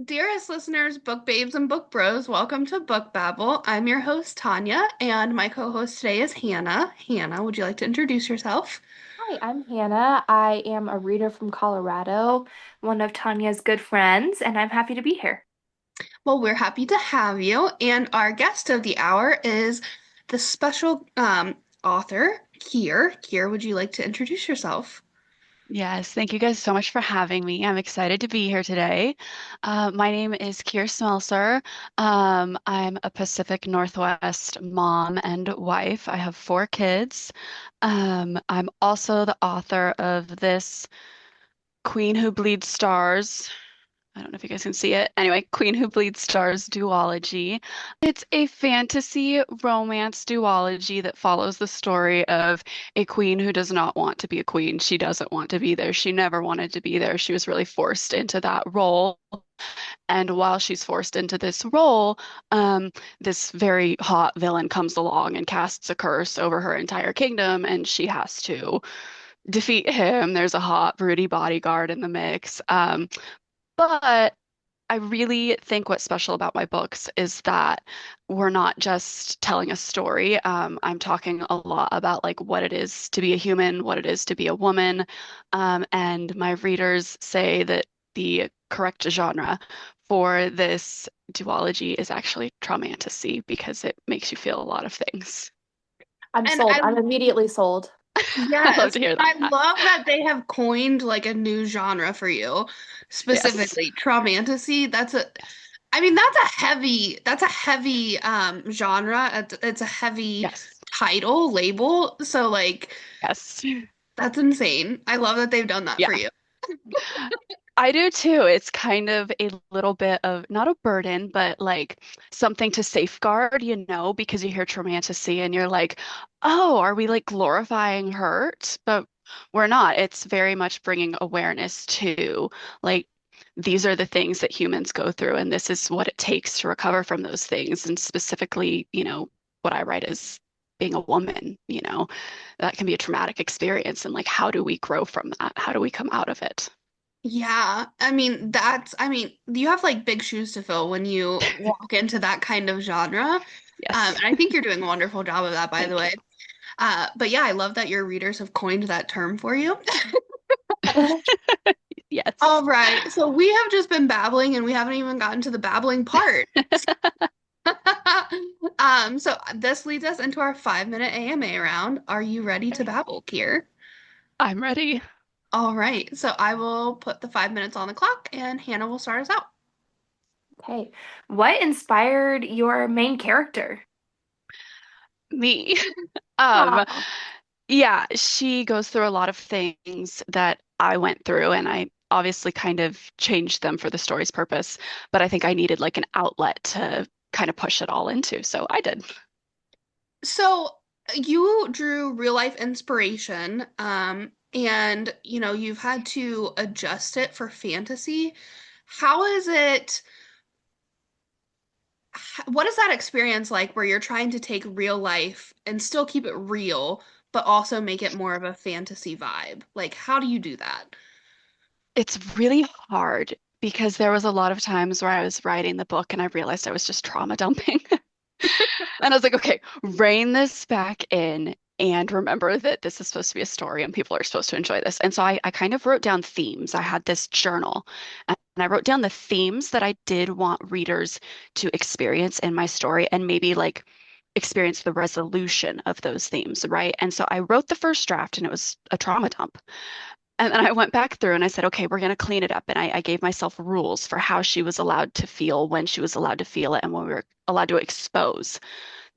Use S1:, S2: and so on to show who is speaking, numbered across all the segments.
S1: Dearest listeners, book babes and book bros, welcome to Book Babble. I'm your host, Tanya, and my co-host today is Hannah. Hannah, would you like to introduce yourself?
S2: Hi, I'm Hannah. I am a reader from Colorado, one of Tanya's good friends, and I'm happy to be here.
S1: Well, we're happy to have you, and our guest of the hour is the special author, Kier. Kier, would you like to introduce yourself?
S3: Yes, thank you guys so much for having me. I'm excited to be here today. My name is Kier Smelcer. I'm a Pacific Northwest mom and wife. I have four kids. I'm also the author of this Queen Who Bleeds Stars. I don't know if you guys can see it. Anyway, Queen Who Bleeds Stars duology. It's a fantasy romance duology that follows the story of a queen who does not want to be a queen. She doesn't want to be there. She never wanted to be there. She was really forced into that role. And while she's forced into this role, this very hot villain comes along and casts a curse over her entire kingdom, and she has to defeat him. There's a hot, broody bodyguard in the mix. But I really think what's special about my books is that we're not just telling a story. I'm talking a lot about like what it is to be a human, what it is to be a woman. And my readers say that the correct genre for this duology is actually traumantasy because it makes you feel a lot of things.
S2: I'm
S1: And
S2: sold.
S1: I
S2: I'm immediately sold.
S3: I love
S1: Yes,
S3: to hear
S1: I
S3: that.
S1: love that they have coined like a new genre for you,
S3: Yes.
S1: specifically traumantasy. That's a heavy genre. It's a heavy
S3: Yes.
S1: title label. So like
S3: Yes.
S1: that's insane. I love that they've done that for
S3: Yeah.
S1: you.
S3: I do too. It's kind of a little bit of not a burden, but like something to safeguard, because you hear traumatasy and you're like, oh, are we like glorifying hurt? But we're not. It's very much bringing awareness to like these are the things that humans go through, and this is what it takes to recover from those things. And specifically, what I write is being a woman, that can be a traumatic experience. And like, how do we grow from that? How do we come out of it?
S1: Yeah, you have like big shoes to fill when you walk into that kind of genre.
S3: Yes.
S1: And I think you're doing a wonderful job of that, by the
S3: Thank you.
S1: way. But yeah, I love that your readers have coined that term for you.
S3: Yes.
S1: All right, so we have just been babbling and we haven't even gotten to the babbling part. So this leads us into our 5 minute AMA round. Are you ready to
S2: Okay.
S1: babble, Kier?
S3: I'm ready.
S1: All right, so I will put the 5 minutes on the clock and Hannah will start us out.
S2: Okay. What inspired your main character?
S3: Me. Um,
S2: Oh,
S3: yeah, she goes through a lot of things that I went through, and I obviously kind of changed them for the story's purpose, but I think I needed like an outlet to kind of push it all into, so I did.
S1: So you drew real life inspiration, and you've had to adjust it for fantasy. How is it? What is that experience like where you're trying to take real life and still keep it real, but also make it more of a fantasy vibe? Like, how do you do that?
S3: It's really hard because there was a lot of times where I was writing the book and I realized I was just trauma dumping. And I was like, okay, rein this back in and remember that this is supposed to be a story and people are supposed to enjoy this. And so I kind of wrote down themes. I had this journal and I wrote down the themes that I did want readers to experience in my story and maybe like experience the resolution of those themes, right? And so I wrote the first draft and it was a trauma dump. And then I went back through and I said, okay, we're going to clean it up. And I gave myself rules for how she was allowed to feel, when she was allowed to feel it, and when we were allowed to expose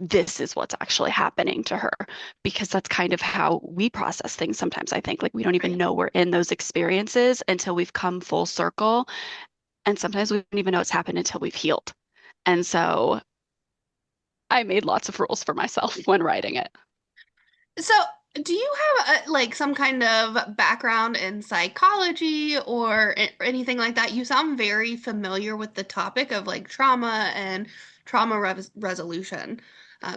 S3: this is what's actually happening to her. Because that's kind of how we process things sometimes, I think. Like we don't even
S1: Right.
S3: know we're in those experiences until we've come full circle. And sometimes we don't even know it's happened until we've healed. And so I made lots of rules for myself when writing it.
S1: So, do you have like some kind of background in psychology or anything like that? You sound very familiar with the topic of like trauma and trauma resolution.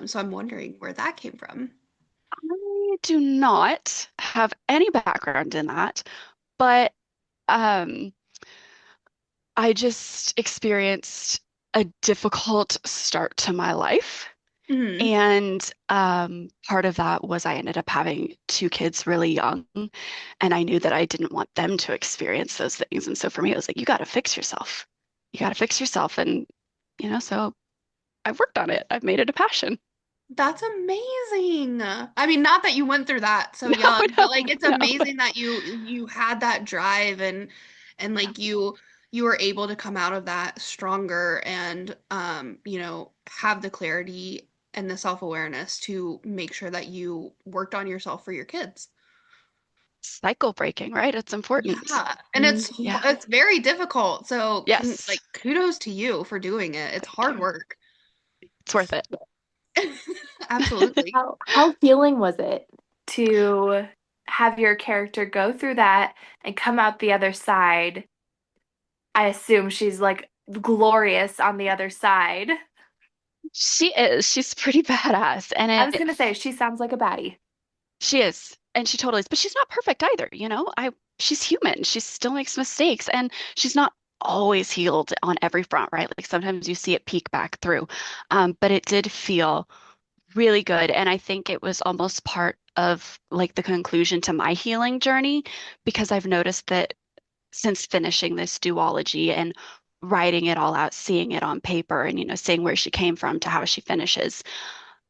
S1: So I'm wondering where that came from.
S3: I do not have any background in that, but um, I just experienced a difficult start to my life.
S1: Hmm.
S3: And part of that was I ended up having two kids really young, and I knew that I didn't want them to experience those things. And so for me, it was like, you got to fix yourself. You got to fix yourself. And, so I've worked on it. I've made it a passion.
S1: That's amazing. I mean, not that you went through that so
S3: No,
S1: young, but like
S3: no,
S1: it's
S3: no.
S1: amazing that you had that drive and
S3: Yeah.
S1: like you were able to come out of that stronger and have the clarity and the self-awareness to make sure that you worked on yourself for your kids.
S3: Cycle breaking, right? It's important.
S1: Yeah. And
S2: Mhm.
S3: Yeah.
S1: it's very difficult. So
S3: Yes.
S1: like kudos to you for doing it. It's
S3: Thank
S1: hard
S3: you.
S1: work.
S3: It's worth it.
S1: Absolutely.
S2: How healing was it to have your character go through that and come out the other side? I assume she's like glorious on the other side.
S3: She is. She's pretty badass. And
S2: I was gonna say she sounds like a baddie.
S3: she is. And she totally is. But she's not perfect either, she's human. She still makes mistakes and she's not always healed on every front, right? Like sometimes you see it peek back through. But it did feel really good. And I think it was almost part of like the conclusion to my healing journey because I've noticed that since finishing this duology and writing it all out, seeing it on paper and, seeing where she came from to how she finishes,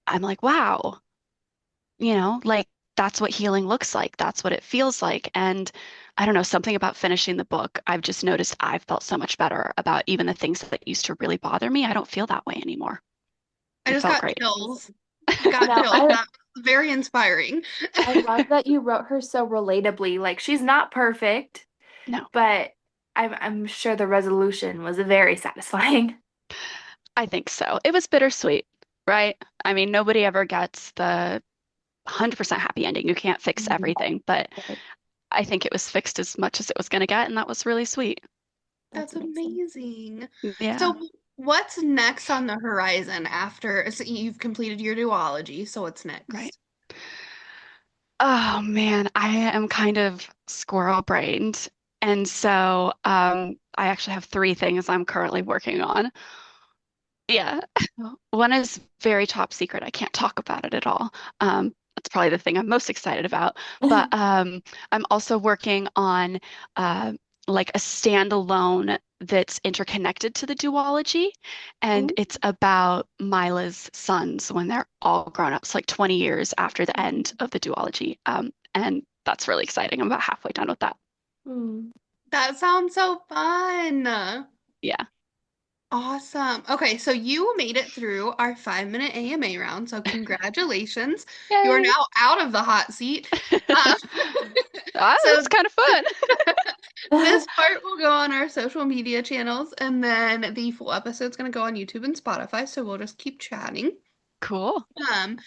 S3: I'm like, wow, like that's what healing looks like. That's what it feels like. And I don't know, something about finishing the book, I've just noticed I've felt so much better about even the things that used to really bother me. I don't feel that way anymore.
S1: I
S3: It
S1: just
S3: felt
S1: got
S3: great.
S1: chills. Got
S2: No,
S1: chills. That was very inspiring.
S2: I love that you wrote her so relatably. Like she's not perfect,
S3: No,
S2: but I'm sure the resolution was very satisfying.
S3: I think so. It was bittersweet, right? I mean, nobody ever gets the 100% happy ending. You can't fix
S2: Mhm.
S3: everything, but
S2: Right.
S3: I think it was fixed as much as it was going to get, and that was really sweet.
S2: That's
S1: That's
S2: amazing.
S1: amazing.
S3: Yeah,
S1: So, what's next on the horizon after so you've completed your duology? So, what's
S3: right.
S1: next?
S3: Oh man, I am kind of squirrel brained. And so I actually have three things I'm currently working on. Yeah. One is very top secret. I can't talk about it at all. That's probably the thing I'm most excited about. But I'm also working on uh, like a standalone that's interconnected to the duology. And
S2: Ooh.
S3: it's about Mila's sons when they're all grown ups, like 20 years after the end of the duology. And that's really exciting. I'm about halfway done with that.
S2: Hmm.
S1: That sounds so fun.
S3: Yeah.
S1: Awesome. Okay, so you made it through our 5-minute AMA round, so congratulations. You are
S3: Yay.
S1: now out of the hot seat. Um,
S3: Ah,
S1: so
S3: that's kind of fun.
S1: this part will go on our social media channels, and then the full episode's going to go on YouTube and Spotify, so we'll just keep chatting.
S3: Cool.
S1: Um,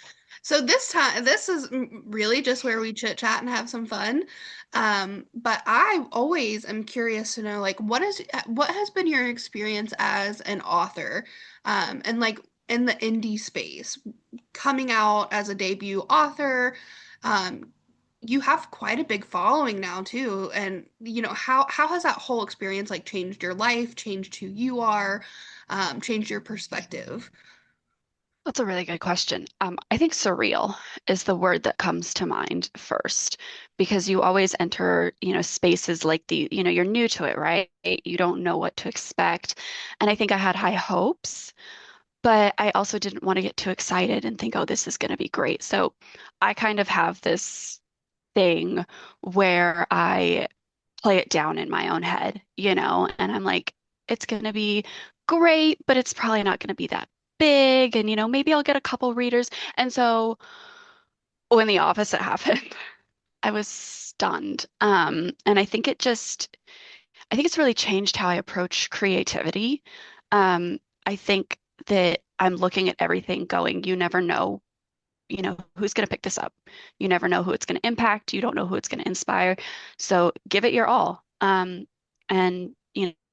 S1: so this time, this is really just where we chit chat and have some fun. But I always am curious to know, like, what has been your experience as an author, and like in the indie space, coming out as a debut author. You have quite a big following now too, and how has that whole experience like changed your life, changed who you are, changed your perspective?
S3: That's a really good question. I think surreal is the word that comes to mind first, because you always enter, spaces like you're new to it, right? You don't know what to expect. And I think I had high hopes, but I also didn't want to get too excited and think, oh, this is going to be great. So I kind of have this thing where I play it down in my own head, and I'm like, it's going to be great, but it's probably not going to be that big. And, maybe I'll get a couple readers. And so when the opposite happened, I was stunned. And I think it's really changed how I approach creativity. I think that I'm looking at everything going, you never know who's going to pick this up. You never know who it's going to impact. You don't know who it's going to inspire. So give it your all. And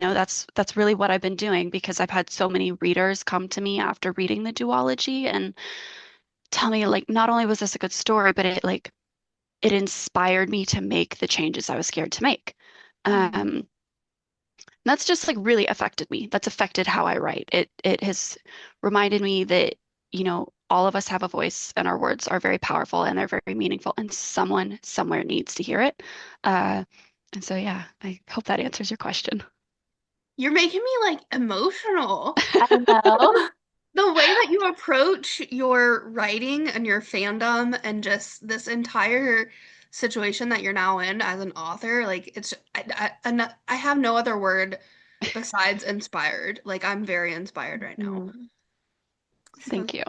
S3: that's really what I've been doing because I've had so many readers come to me after reading the duology and tell me like not only was this a good story, but it inspired me to make the changes I was scared to make.
S1: Mhm.
S3: Um, That's just like really affected me. That's affected how I write. It has reminded me that, all of us have a voice and our words are very powerful and they're very meaningful and someone somewhere needs to hear it. Uh, and so yeah, I hope that answers your question.
S1: You're making me like emotional.
S2: I know.
S1: The way that you approach your writing and your fandom and just this entire situation that you're now in as an author, like I have no other word besides inspired. Like I'm very inspired right now.
S2: Mhm.
S1: So,
S3: Thank you.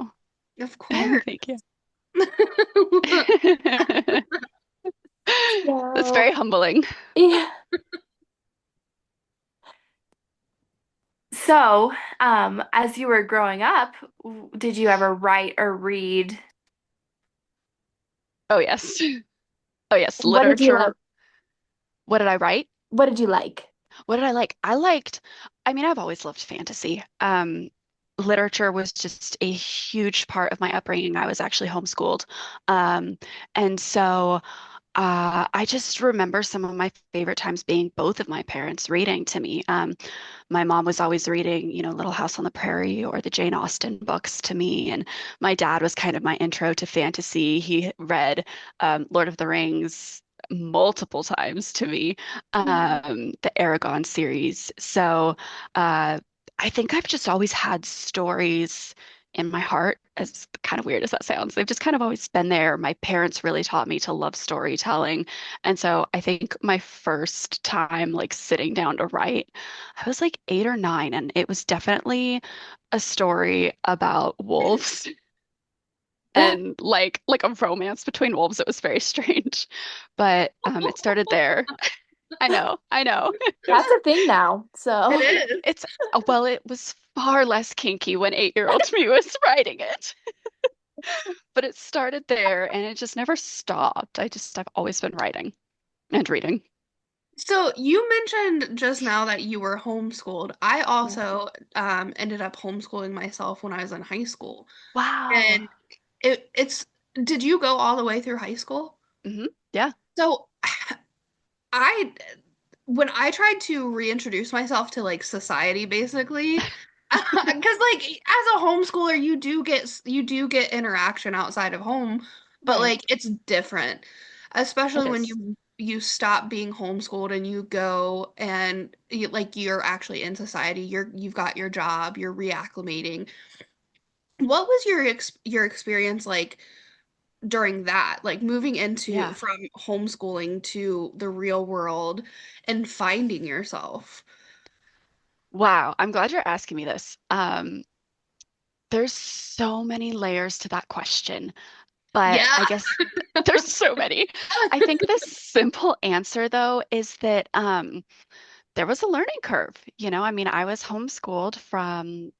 S1: of course.
S3: Thank you. That's
S2: So,
S3: very humbling.
S2: yeah. So, as you were growing up, did you ever write or read?
S3: Oh yes. Oh yes,
S2: What did you like?
S3: literature. What did I write?
S2: What did you like?
S3: What did I like? I mean, I've always loved fantasy. Literature was just a huge part of my upbringing. I was actually homeschooled. Um, and so I just remember some of my favorite times being both of my parents reading to me. My mom was always reading, Little House on the Prairie or the Jane Austen books to me. And my dad was kind of my intro to fantasy. He read Lord of the Rings multiple times to me,
S2: Mhm.
S3: the Aragon series. So I think I've just always had stories in my heart, as kind of weird as that sounds. They've just kind of always been there. My parents really taught me to love storytelling. And so I think my first time like sitting down to write, I was like 8 or 9, and it was definitely a story about wolves and like a romance between wolves. It was very strange. But it started there. I know, I know.
S2: That's a thing now.
S1: It
S2: So,
S1: is.
S3: It's well, it was far less kinky when 8-year-old me was writing it. But it started there and it just never stopped. I've always been writing and reading.
S1: So you mentioned just now that you were homeschooled. I
S2: yeah.
S1: also ended up homeschooling myself when I was in high school.
S3: Wow.
S1: And it's did you go all the way through high school?
S3: Yeah.
S1: So I when I tried to reintroduce myself to like society basically, because like as a homeschooler you do get interaction outside of home, but
S3: Right.
S1: like it's different,
S3: It
S1: especially when
S3: is.
S1: you stop being homeschooled and you go and like you're actually in society, you've got your job, you're reacclimating. What was your experience like during that, like moving into
S3: Yeah.
S1: from homeschooling to the real world and finding yourself?
S3: Wow. I'm glad you're asking me this. There's so many layers to that question, but
S1: Yeah.
S3: I guess there's so many. I think the simple answer though is that there was a learning curve. I mean, I was homeschooled from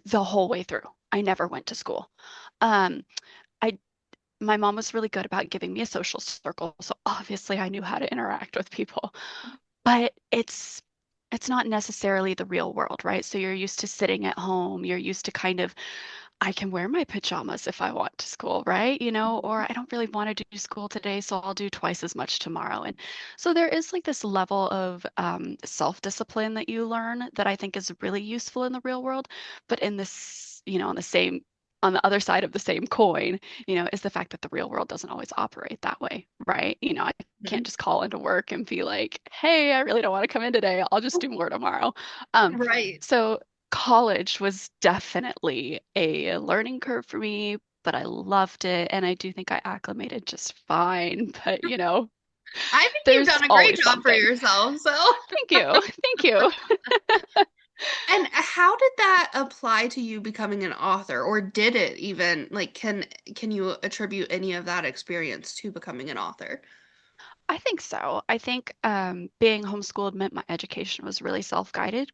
S3: the whole way through. I never went to school. Um, I My mom was really good about giving me a social circle, so obviously I knew how to interact with people. But it's not necessarily the real world, right? So you're used to sitting at home, you're used to kind of I can wear my pajamas if I want to school, right? Or I don't really want to do school today, so I'll do twice as much tomorrow. And so there is like this level of self-discipline that you learn that I think is really useful in the real world. But in this, on the other side of the same coin, is the fact that the real world doesn't always operate that way, right? I can't
S1: Mhm.
S3: just call into work and be like, hey, I really don't want to come in today. I'll just do more tomorrow. Um,
S1: Right.
S3: so college was definitely a learning curve for me, but I loved it and I do think I acclimated just fine. But,
S1: I think you've
S3: there's
S1: done a great
S3: always
S1: job for
S3: something.
S1: yourself. So,
S3: Thank you. Thank you.
S1: and how did that apply to you becoming an author, or did it even like can you attribute any of that experience to becoming an author?
S3: I think so. I think being homeschooled meant my education was really self-guided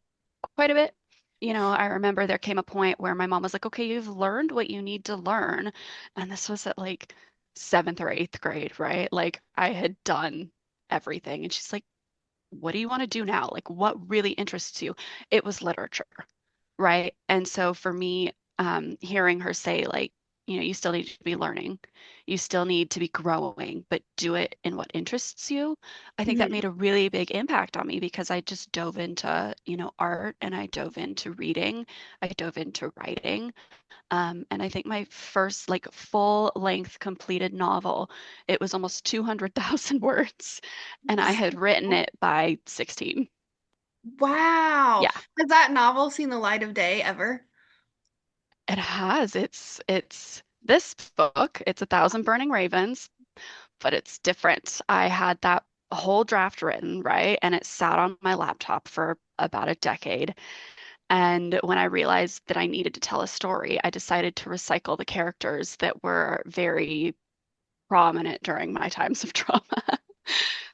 S3: quite a bit. I remember there came a point where my mom was like, okay, you've learned what you need to learn. And this was at like seventh or eighth grade, right? Like I had done everything. And she's like, what do you want to do now? Like, what really interests you? It was literature, right? And so for me, hearing her say, like, you still need to be learning. You still need to be growing, but do it in what interests you. I think that
S1: Mhm.
S3: made a really big impact on me because I just dove into, art and I dove into reading. I dove into writing. And I think my first like full length completed novel, it was almost 200,000 words, and I had written it by 16.
S1: Wow.
S3: Yeah,
S1: Has that novel seen the light of day ever?
S3: it has. It's this book. It's A Thousand Burning Ravens, but it's different. I had that whole draft written, right? And it sat on my laptop for about a decade. And when I realized that I needed to tell a story, I decided to recycle the characters that were very prominent during my times of trauma.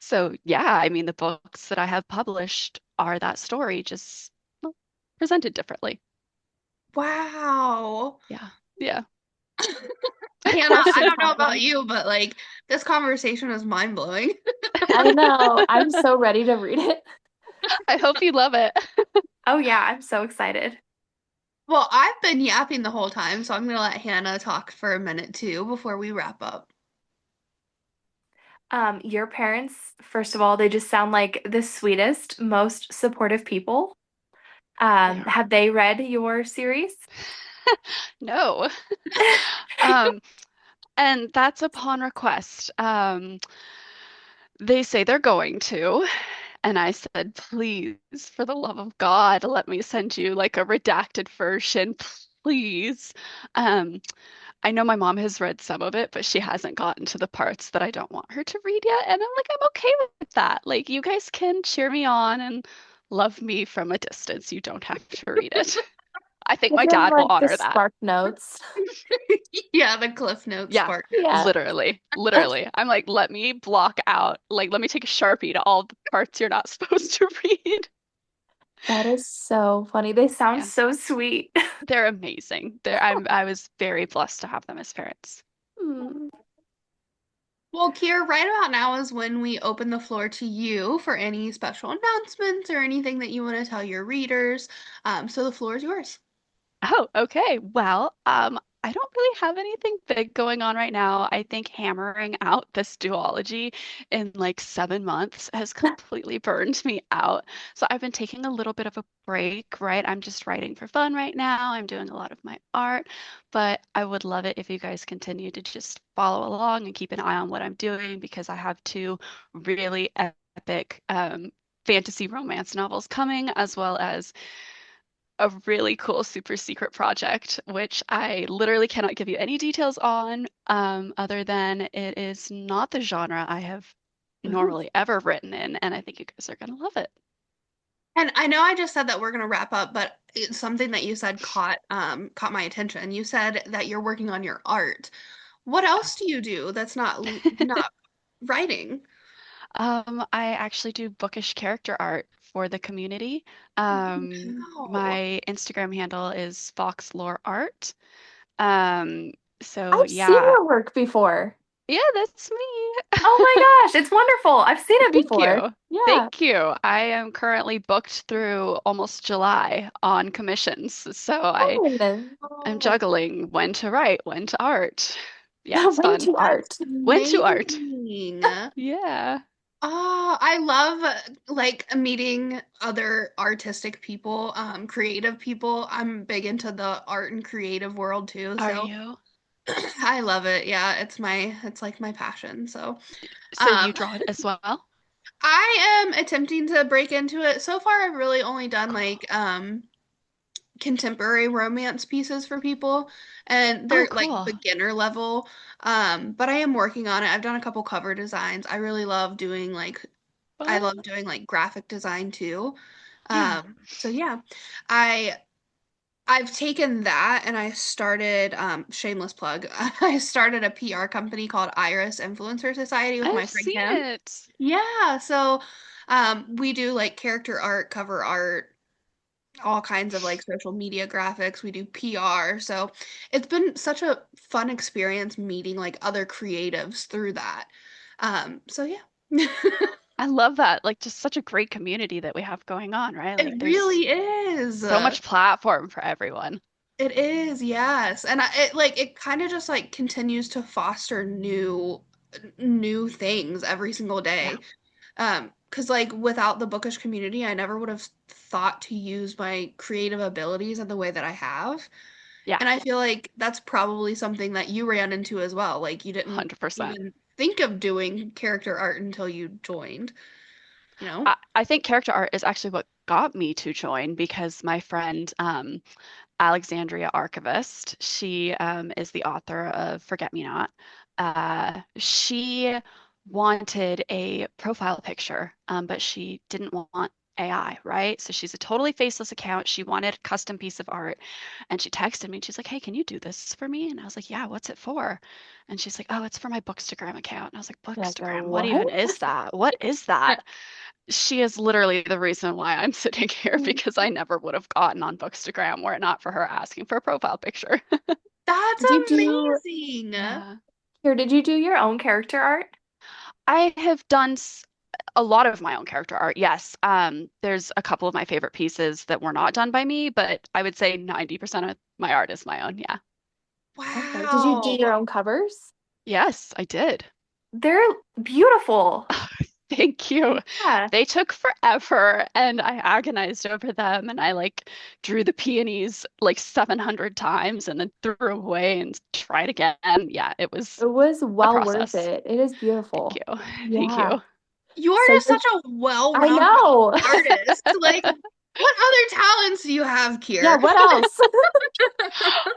S3: So, yeah, I mean, the books that I have published are that story, just well, presented differently.
S1: Wow.
S3: Yeah. Yeah.
S1: Hannah,
S2: That's
S1: I
S2: so
S1: don't know about
S2: funny.
S1: you, but like this conversation is mind-blowing.
S2: I know. I'm so ready to read it.
S3: I hope you love it.
S2: Oh yeah, I'm so excited.
S1: Well, I've been yapping the whole time, so I'm gonna let Hannah talk for a minute too before we wrap up.
S2: Your parents, first of all, they just sound like the sweetest, most supportive people.
S3: They are.
S2: Have they read your series?
S3: No. Um, and that's upon request. They say they're going to. And I said, please, for the love of God, let me send you like a redacted version, please. Um, I know my mom has read some of it, but she hasn't gotten to the parts that I don't want her to read yet. And I'm like, I'm okay with that. Like, you guys can cheer me on and love me from a distance. You don't have to read it. I think
S2: Give
S3: my
S2: them
S3: dad will
S2: like the
S3: honor that.
S2: Spark Notes.
S1: Yeah, the Cliff Notes
S3: Yeah,
S1: spark.
S2: Yeah.
S3: literally, literally. I'm like, let me block out, like, let me take a Sharpie to all the parts you're not supposed to read.
S2: That is so funny. They sound
S3: Yeah,
S2: so sweet.
S3: they're amazing. I was very blessed to have them as parents.
S2: Hmm.
S1: Well, Kier, right about now is when we open the floor to you for any special announcements or anything that you want to tell your readers. So the floor is yours.
S3: Oh, okay. Well, I don't really have anything big going on right now. I think hammering out this duology in like 7 months has completely burned me out. So I've been taking a little bit of a break, right? I'm just writing for fun right now. I'm doing a lot of my art, but I would love it if you guys continue to just follow along and keep an eye on what I'm doing because I have two really epic fantasy romance novels coming, as well as a really cool super secret project, which I literally cannot give you any details on, other than it is not the genre I have normally ever written in, and I think you guys are gonna love it.
S1: And I know I just said that we're gonna wrap up, but it's something that you said caught my attention. You said that you're working on your art. What else do you do that's not writing?
S3: I actually do bookish character art for the community.
S1: Wow.
S3: My Instagram handle is Fox Lore Art. Um, so
S2: I've seen
S3: yeah,
S2: your work before.
S3: yeah, that's
S2: Oh
S3: me.
S2: my gosh, it's wonderful. I've seen it
S3: Thank
S2: before.
S3: you.
S2: Yeah.
S3: Thank you. I am currently booked through almost July on commissions. So I
S2: Fun.
S3: am
S1: Oh,
S3: juggling when to write, when to art. Yeah, it's
S2: Way
S3: fun.
S2: to art.
S1: that's
S3: When to art.
S1: amazing.
S3: Yeah.
S1: Oh, I love like meeting other artistic people, creative people. I'm big into the art and creative world too,
S3: Are
S1: so
S3: you?
S1: I love it. Yeah, it's like my passion. So,
S3: So you
S1: um,
S3: draw it as well?
S1: I am attempting to break into it. So far, I've really only done
S3: Cool.
S1: like contemporary romance pieces for people, and
S3: Oh,
S1: they're like
S3: cool.
S1: beginner level. But I am working on it. I've done a couple cover designs. I really love doing like I
S3: What?
S1: love doing like graphic design too.
S3: Yeah.
S1: So yeah, I I've taken that and I started shameless plug. I started a PR company called Iris Influencer Society with
S3: I've
S1: my friend
S3: seen
S1: Kim.
S3: it.
S1: Yeah, so we do like character art, cover art, all kinds of like social media graphics. We do PR. So it's been such a fun experience meeting like other creatives through that. So yeah.
S3: I love that. Like, just such a great community that we have going on, right? Like,
S1: It
S3: there's
S1: really is.
S3: so much platform for everyone.
S1: It is, yes. And it kind of just like continues to foster new things every single
S2: Yeah.
S1: day. 'Cause like without the bookish community, I never would have thought to use my creative abilities in the way that I have.
S3: Yeah,
S1: And I feel like that's probably something that you ran into as well. Like you didn't
S3: 100%.
S1: even think of doing character art until you joined, you know?
S3: I think character art is actually what got me to join because my friend Alexandria Archivist. She is the author of Forget Me Not. She wanted a profile picture, but she didn't want AI, right? So she's a totally faceless account. She wanted a custom piece of art. And she texted me and she's like, hey, can you do this for me? And I was like, yeah, what's it for? And she's like, oh, it's for my Bookstagram account. And I was like,
S2: You're like,
S3: Bookstagram, what
S2: what?
S3: even is that? What is that? She is literally the reason why I'm sitting here because I never would have gotten on Bookstagram were it not for her asking for a profile picture.
S1: That's
S2: Did you do
S1: amazing.
S3: Yeah.
S2: here? Did you do your own character art?
S3: I have done a lot of my own character art. Yes. There's a couple of my favorite pieces that were not done by me, but I would say 90% of my art is my own. Yeah.
S2: Okay. Did you do
S1: Wow.
S2: your own covers?
S3: Yes, I did.
S2: They're beautiful.
S3: Thank you.
S2: Yeah.
S3: They took forever and I agonized over them and I like drew the peonies like 700 times and then threw away and tried again. Yeah, it was
S2: It was
S3: a
S2: well worth
S3: process.
S2: it. It is
S3: Thank
S2: beautiful.
S3: you. Thank
S2: Yeah.
S3: you.
S1: You are
S2: So
S1: just such a
S2: I
S1: well-rounded
S2: know.
S1: artist. Like, what other talents do you have,
S2: Yeah,
S1: Kier?
S2: what else?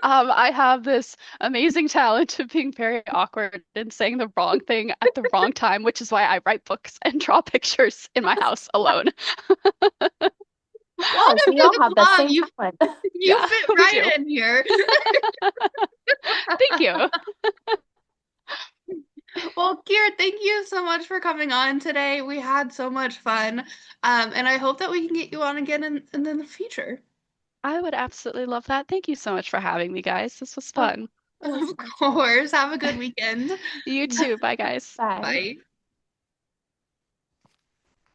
S3: I have this amazing talent of being very awkward and saying the wrong thing at the wrong time, which is why I write books and draw pictures in my house alone.
S2: Yes,
S1: Welcome
S2: we
S1: to
S2: all
S1: the
S2: have the
S1: club.
S2: same
S1: You
S2: talent.
S1: you
S3: Yeah,
S1: fit
S3: we
S1: right
S3: do.
S1: in here.
S3: Thank you.
S1: Well, Kier, thank you so much for coming on today. We had so much fun. And I hope that we can get you on again in the future.
S3: I would absolutely love that. Thank you so much for having me, guys. This was
S1: Of,
S3: fun.
S1: of course. Have a good weekend.
S3: You too. Bye, guys.
S2: Bye.
S1: Bye.